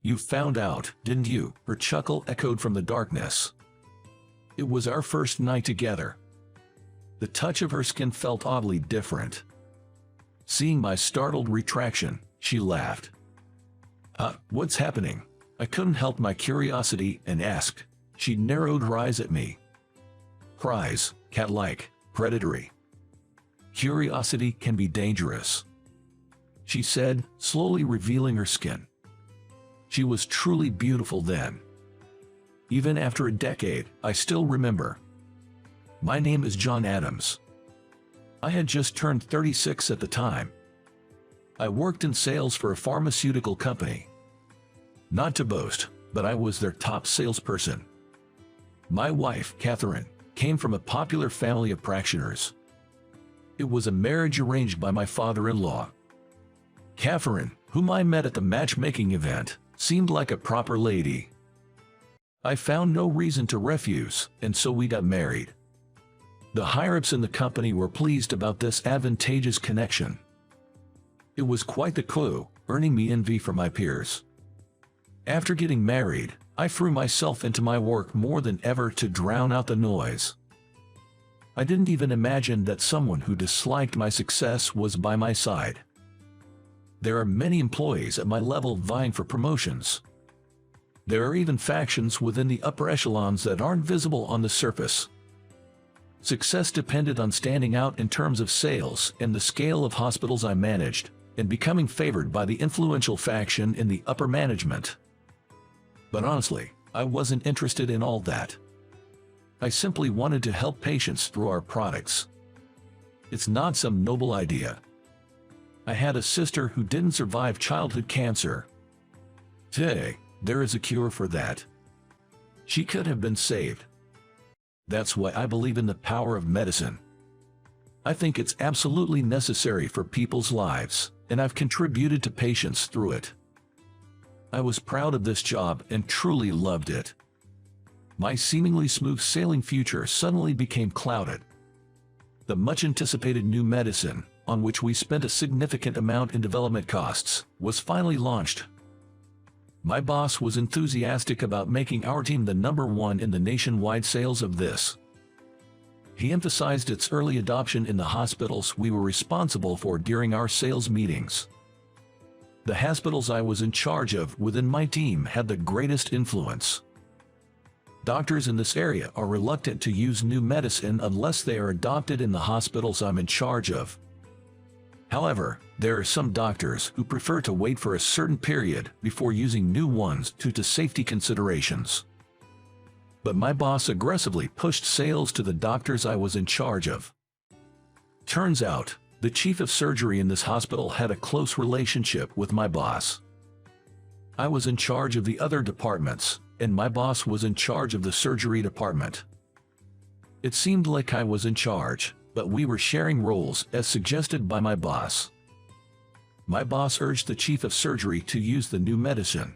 You found out, didn't you? Her chuckle echoed from the darkness. It was our first night together. The touch of her skin felt oddly different. Seeing my startled retraction, she laughed. What's happening? I couldn't help my curiosity and asked. She narrowed her eyes at me. Cries, cat-like, predatory. Curiosity can be dangerous, she said, slowly revealing her skin. She was truly beautiful then. Even after a decade, I still remember. My name is John Adams. I had just turned 36 at the time. I worked in sales for a pharmaceutical company. Not to boast, but I was their top salesperson. My wife, Catherine, came from a popular family of practitioners. It was a marriage arranged by my father-in-law. Catherine, whom I met at the matchmaking event, seemed like a proper lady. I found no reason to refuse, and so we got married. The higher-ups in the company were pleased about this advantageous connection. It was quite the clue, earning me envy from my peers. After getting married, I threw myself into my work more than ever to drown out the noise. I didn't even imagine that someone who disliked my success was by my side. There are many employees at my level vying for promotions. There are even factions within the upper echelons that aren't visible on the surface. Success depended on standing out in terms of sales and the scale of hospitals I managed, and becoming favored by the influential faction in the upper management. But honestly, I wasn't interested in all that. I simply wanted to help patients through our products. It's not some noble idea. I had a sister who didn't survive childhood cancer. Today, there is a cure for that. She could have been saved. That's why I believe in the power of medicine. I think it's absolutely necessary for people's lives, and I've contributed to patients through it. I was proud of this job and truly loved it. My seemingly smooth sailing future suddenly became clouded. The much-anticipated new medicine, on which we spent a significant amount in development costs, was finally launched. My boss was enthusiastic about making our team the #1 in the nationwide sales of this. He emphasized its early adoption in the hospitals we were responsible for during our sales meetings. The hospitals I was in charge of within my team had the greatest influence. Doctors in this area are reluctant to use new medicine unless they are adopted in the hospitals I'm in charge of. However, there are some doctors who prefer to wait for a certain period before using new ones due to safety considerations. But my boss aggressively pushed sales to the doctors I was in charge of. Turns out, the chief of surgery in this hospital had a close relationship with my boss. I was in charge of the other departments, and my boss was in charge of the surgery department. It seemed like I was in charge, but we were sharing roles as suggested by my boss. My boss urged the chief of surgery to use the new medicine.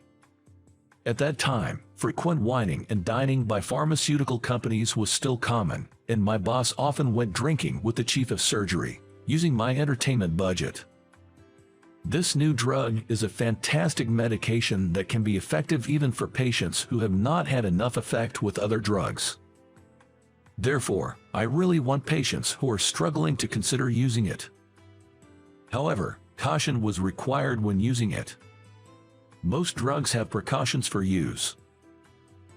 At that time, frequent wining and dining by pharmaceutical companies was still common, and my boss often went drinking with the chief of surgery, using my entertainment budget. This new drug is a fantastic medication that can be effective even for patients who have not had enough effect with other drugs. Therefore, I really want patients who are struggling to consider using it. However, caution was required when using it. Most drugs have precautions for use.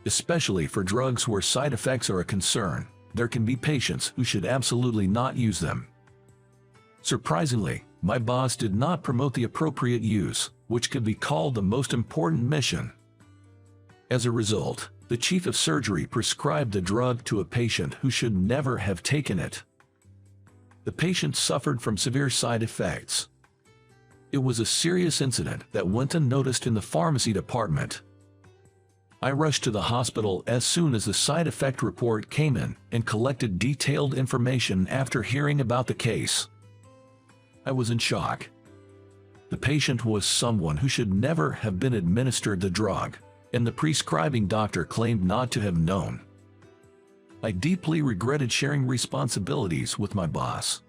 Especially for drugs where side effects are a concern, there can be patients who should absolutely not use them. Surprisingly, my boss did not promote the appropriate use, which could be called the most important mission. As a result, the chief of surgery prescribed the drug to a patient who should never have taken it. The patient suffered from severe side effects. It was a serious incident that went unnoticed in the pharmacy department. I rushed to the hospital as soon as the side effect report came in and collected detailed information after hearing about the case. I was in shock. The patient was someone who should never have been administered the drug, and the prescribing doctor claimed not to have known. I deeply regretted sharing responsibilities with my boss.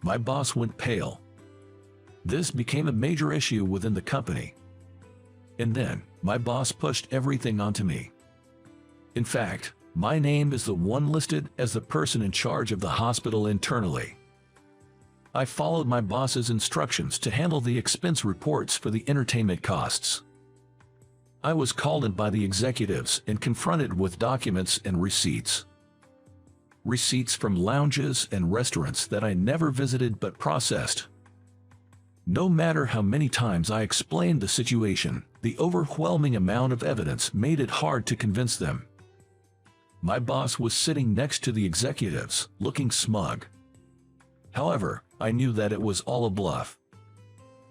My boss went pale. This became a major issue within the company. And then, my boss pushed everything onto me. In fact, my name is the one listed as the person in charge of the hospital internally. I followed my boss's instructions to handle the expense reports for the entertainment costs. I was called in by the executives and confronted with documents and receipts. Receipts from lounges and restaurants that I never visited but processed. No matter how many times I explained the situation, the overwhelming amount of evidence made it hard to convince them. My boss was sitting next to the executives, looking smug. However, I knew that it was all a bluff.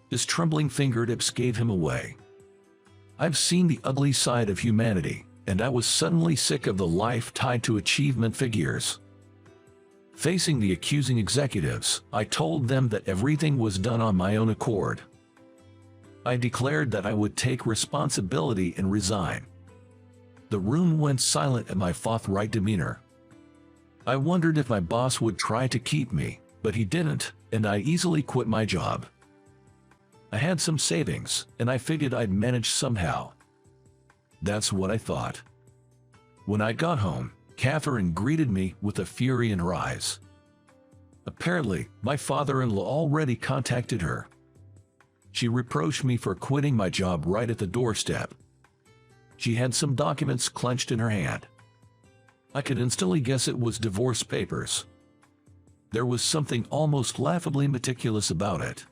His trembling fingertips gave him away. I've seen the ugly side of humanity, and I was suddenly sick of the life tied to achievement figures. Facing the accusing executives, I told them that everything was done on my own accord. I declared that I would take responsibility and resign. The room went silent at my forthright demeanor. I wondered if my boss would try to keep me, but he didn't, and I easily quit my job. I had some savings, and I figured I'd manage somehow. That's what I thought. When I got home, Catherine greeted me with a fury in her eyes. Apparently, my father-in-law already contacted her. She reproached me for quitting my job right at the doorstep. She had some documents clenched in her hand. I could instantly guess it was divorce papers. There was something almost laughably meticulous about it.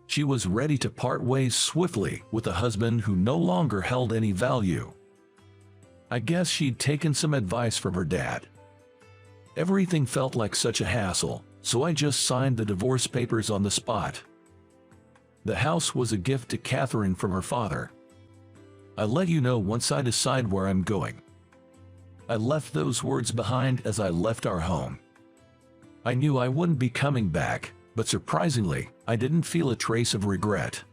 She was ready to part ways swiftly with a husband who no longer held any value. I guess she'd taken some advice from her dad. Everything felt like such a hassle, so I just signed the divorce papers on the spot. The house was a gift to Catherine from her father. I'll let you know once I decide where I'm going. I left those words behind as I left our home. I knew I wouldn't be coming back, but surprisingly, I didn't feel a trace of regret.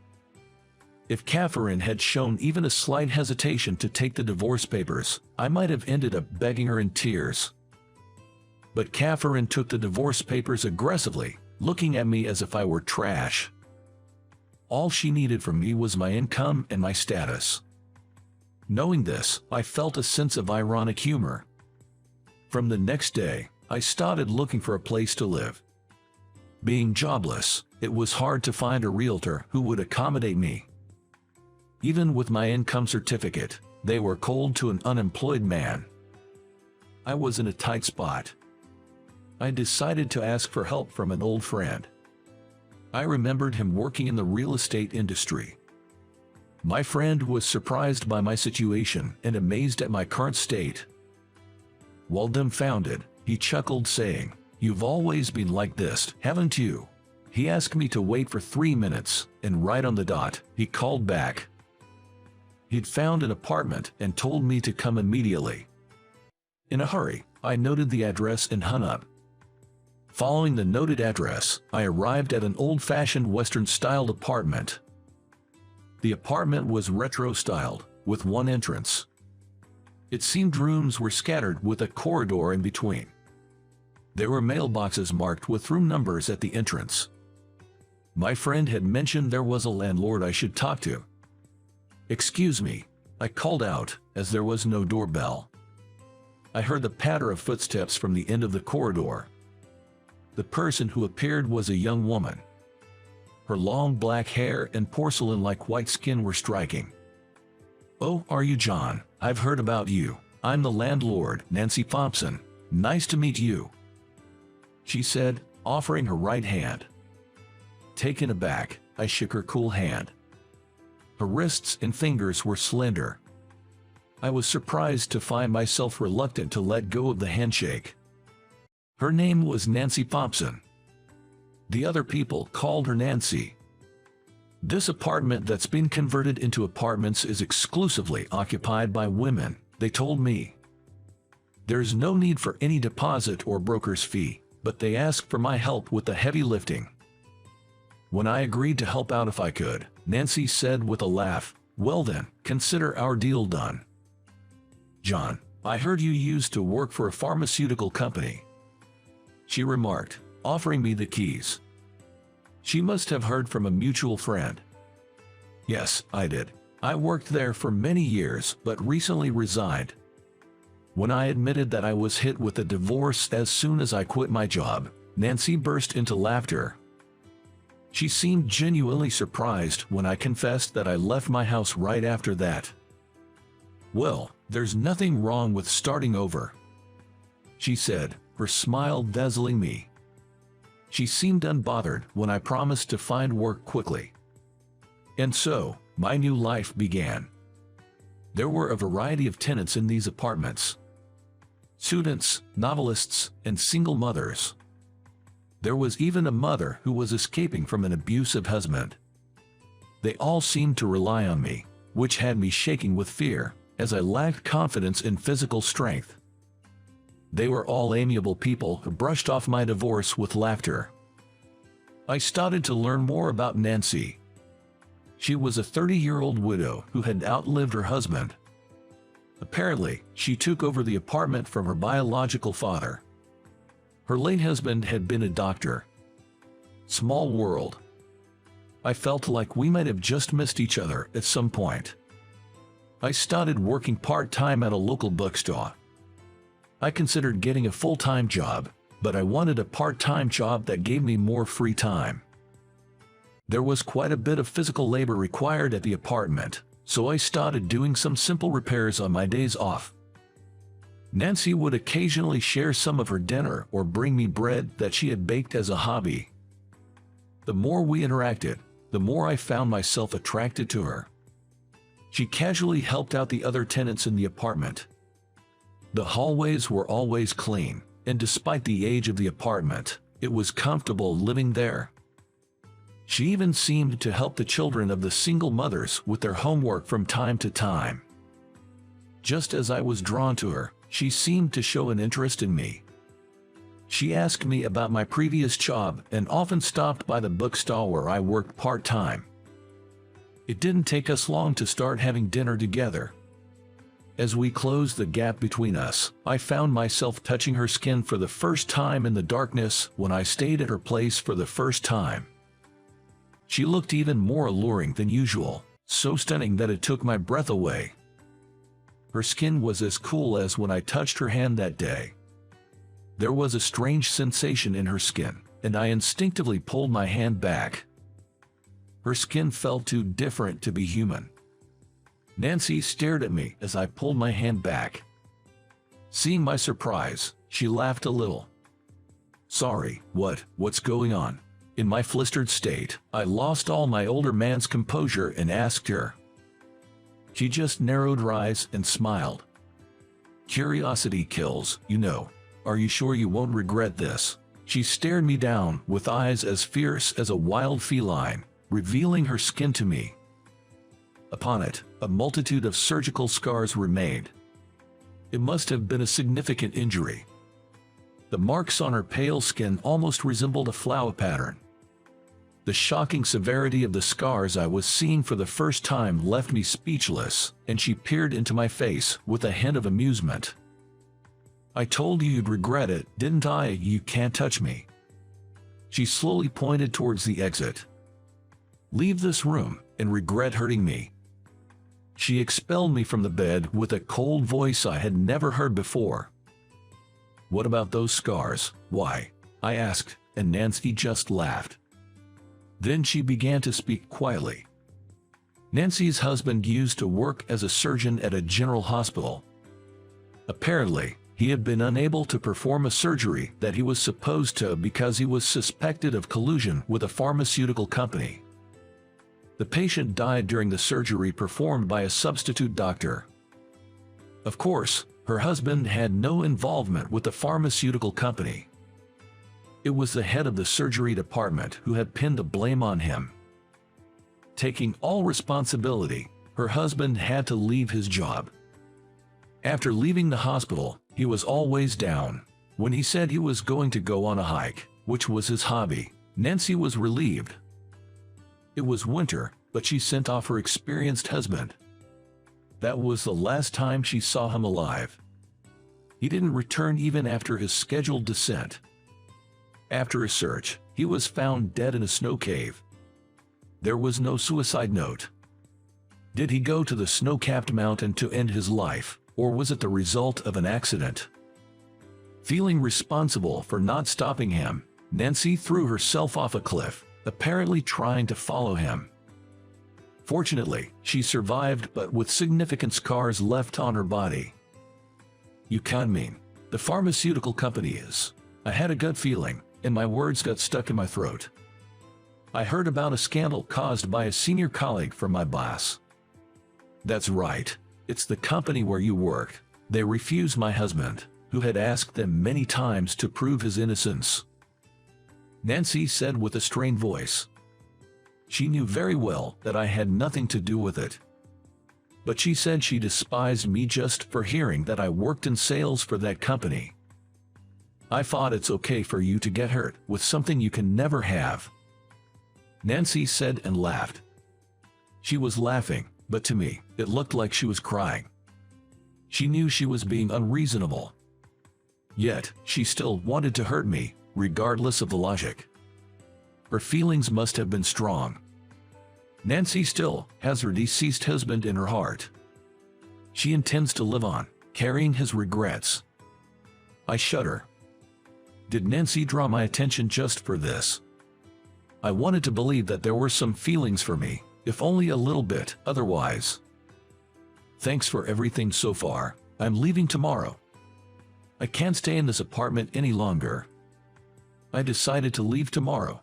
If Catherine had shown even a slight hesitation to take the divorce papers, I might have ended up begging her in tears. But Catherine took the divorce papers aggressively, looking at me as if I were trash. All she needed from me was my income and my status. Knowing this, I felt a sense of ironic humor. From the next day, I started looking for a place to live. Being jobless, it was hard to find a realtor who would accommodate me. Even with my income certificate, they were cold to an unemployed man. I was in a tight spot. I decided to ask for help from an old friend. I remembered him working in the real estate industry. My friend was surprised by my situation and amazed at my current state. While dumbfounded, he chuckled, saying, "You've always been like this, haven't you?" He asked me to wait for 3 minutes, and right on the dot, he called back. He'd found an apartment and told me to come immediately. In a hurry, I noted the address and hung up. Following the noted address, I arrived at an old-fashioned Western-styled apartment. The apartment was retro-styled, with one entrance. It seemed rooms were scattered with a corridor in between. There were mailboxes marked with room numbers at the entrance. My friend had mentioned there was a landlord I should talk to. "Excuse me," I called out, as there was no doorbell. I heard the patter of footsteps from the end of the corridor. The person who appeared was a young woman. Her long black hair and porcelain-like white skin were striking. "Oh, are you John? I've heard about you. I'm the landlord, Nancy Thompson. Nice to meet you," she said, offering her right hand. Taken aback, I shook her cool hand. Her wrists and fingers were slender. I was surprised to find myself reluctant to let go of the handshake. Her name was Nancy Thompson. The other people called her Nancy. "This apartment that's been converted into apartments is exclusively occupied by women," they told me. "There's no need for any deposit or broker's fee, but they ask for my help with the heavy lifting." When I agreed to help out if I could, Nancy said with a laugh, "Well then, consider our deal done." "John, I heard you used to work for a pharmaceutical company," she remarked, offering me the keys. She must have heard from a mutual friend. "Yes, I did. I worked there for many years but recently resigned. When I admitted that I was hit with a divorce as soon as I quit my job, Nancy burst into laughter. She seemed genuinely surprised when I confessed that I left my house right after that. "Well, there's nothing wrong with starting over," she said, her smile dazzling me. She seemed unbothered when I promised to find work quickly. And so, my new life began. There were a variety of tenants in these apartments. Students, novelists, and single mothers. There was even a mother who was escaping from an abusive husband. They all seemed to rely on me, which had me shaking with fear, as I lacked confidence in physical strength. They were all amiable people who brushed off my divorce with laughter. I started to learn more about Nancy. She was a 30-year-old widow who had outlived her husband. Apparently, she took over the apartment from her biological father. Her late husband had been a doctor. Small world. I felt like we might have just missed each other at some point. I started working part-time at a local bookstore. I considered getting a full-time job, but I wanted a part-time job that gave me more free time. There was quite a bit of physical labor required at the apartment, so I started doing some simple repairs on my days off. Nancy would occasionally share some of her dinner or bring me bread that she had baked as a hobby. The more we interacted, the more I found myself attracted to her. She casually helped out the other tenants in the apartment. The hallways were always clean, and despite the age of the apartment, it was comfortable living there. She even seemed to help the children of the single mothers with their homework from time to time. Just as I was drawn to her, she seemed to show an interest in me. She asked me about my previous job and often stopped by the bookstore where I worked part-time. It didn't take us long to start having dinner together. As we closed the gap between us, I found myself touching her skin for the first time in the darkness when I stayed at her place for the first time. She looked even more alluring than usual, so stunning that it took my breath away. Her skin was as cool as when I touched her hand that day. There was a strange sensation in her skin, and I instinctively pulled my hand back. Her skin felt too different to be human. Nancy stared at me as I pulled my hand back. Seeing my surprise, she laughed a little. "Sorry, what's going on?" In my flustered state, I lost all my older man's composure and asked her. She just narrowed her eyes and smiled. "Curiosity kills, you know. Are you sure you won't regret this?" She stared me down with eyes as fierce as a wild feline, revealing her skin to me. Upon it, a multitude of surgical scars remained. It must have been a significant injury. The marks on her pale skin almost resembled a flower pattern. The shocking severity of the scars I was seeing for the first time left me speechless, and she peered into my face with a hint of amusement. "I told you you'd regret it, didn't I? You can't touch me." She slowly pointed towards the exit. "Leave this room and regret hurting me." She expelled me from the bed with a cold voice I had never heard before. "What about those scars? Why?" I asked, and Nancy just laughed. Then she began to speak quietly. Nancy's husband used to work as a surgeon at a general hospital. Apparently, he had been unable to perform a surgery that he was supposed to because he was suspected of collusion with a pharmaceutical company. The patient died during the surgery performed by a substitute doctor. Of course, her husband had no involvement with the pharmaceutical company. It was the head of the surgery department who had pinned the blame on him. Taking all responsibility, her husband had to leave his job. After leaving the hospital, he was always down. When he said he was going to go on a hike, which was his hobby, Nancy was relieved. It was winter, but she sent off her experienced husband. That was the last time she saw him alive. He didn't return even after his scheduled descent. After a search, he was found dead in a snow cave. There was no suicide note. Did he go to the snow-capped mountain to end his life, or was it the result of an accident? Feeling responsible for not stopping him, Nancy threw herself off a cliff, apparently trying to follow him. Fortunately, she survived, but with significant scars left on her body. You can't mean the pharmaceutical company is. I had a gut feeling, and my words got stuck in my throat. I heard about a scandal caused by a senior colleague from my boss. That's right, it's the company where you work. They refused my husband, who had asked them many times to prove his innocence. Nancy said with a strained voice. She knew very well that I had nothing to do with it. But she said she despised me just for hearing that I worked in sales for that company. I thought it's okay for you to get hurt with something you can never have. Nancy said and laughed. She was laughing, but to me, it looked like she was crying. She knew she was being unreasonable. Yet, she still wanted to hurt me, regardless of the logic. Her feelings must have been strong. Nancy still has her deceased husband in her heart. She intends to live on, carrying his regrets. I shudder. Did Nancy draw my attention just for this? I wanted to believe that there were some feelings for me, if only a little bit, otherwise. Thanks for everything so far. I'm leaving tomorrow. I can't stay in this apartment any longer. I decided to leave tomorrow.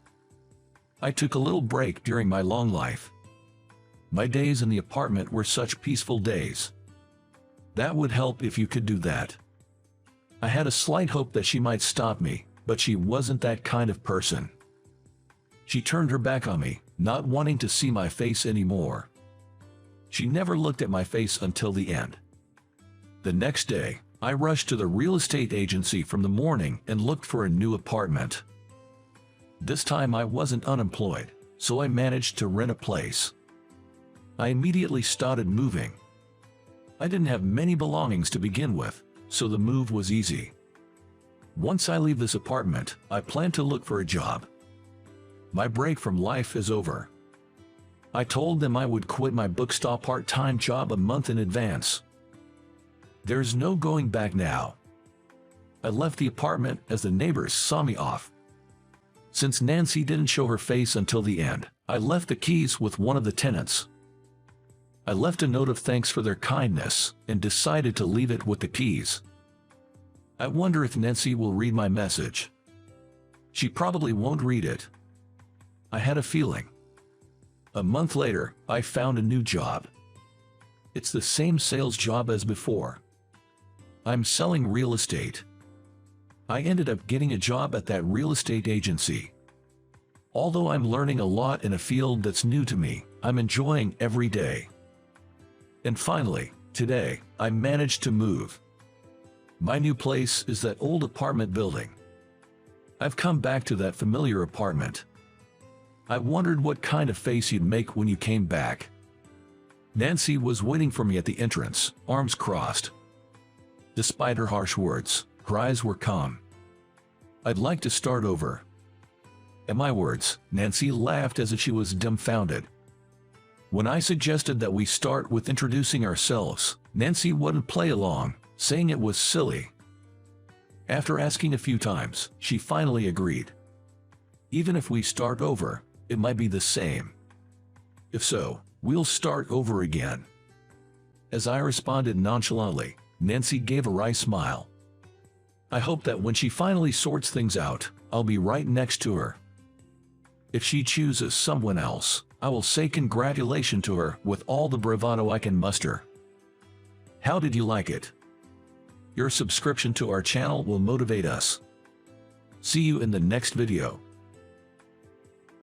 I took a little break during my long life. My days in the apartment were such peaceful days. That would help if you could do that. I had a slight hope that she might stop me, but she wasn't that kind of person. She turned her back on me, not wanting to see my face anymore. She never looked at my face until the end. The next day, I rushed to the real estate agency from the morning and looked for a new apartment. This time I wasn't unemployed, so I managed to rent a place. I immediately started moving. I didn't have many belongings to begin with, so the move was easy. Once I leave this apartment, I plan to look for a job. My break from life is over. I told them I would quit my bookstore part-time job a month in advance. There's no going back now. I left the apartment as the neighbors saw me off. Since Nancy didn't show her face until the end, I left the keys with one of the tenants. I left a note of thanks for their kindness and decided to leave it with the keys. I wonder if Nancy will read my message. She probably won't read it. I had a feeling. A month later, I found a new job. It's the same sales job as before. I'm selling real estate. I ended up getting a job at that real estate agency. Although I'm learning a lot in a field that's new to me, I'm enjoying every day. And finally, today, I managed to move. My new place is that old apartment building. I've come back to that familiar apartment. I wondered what kind of face you'd make when you came back. Nancy was waiting for me at the entrance, arms crossed. Despite her harsh words, her eyes were calm. I'd like to start over. At my words, Nancy laughed as if she was dumbfounded. When I suggested that we start with introducing ourselves, Nancy wouldn't play along, saying it was silly. After asking a few times, she finally agreed. Even if we start over, it might be the same. If so, we'll start over again. As I responded nonchalantly, Nancy gave a wry smile. I hope that when she finally sorts things out, I'll be right next to her. If she chooses someone else, I will say congratulations to her with all the bravado I can muster. How did you like it? Your subscription to our channel will motivate us. See you in the next video.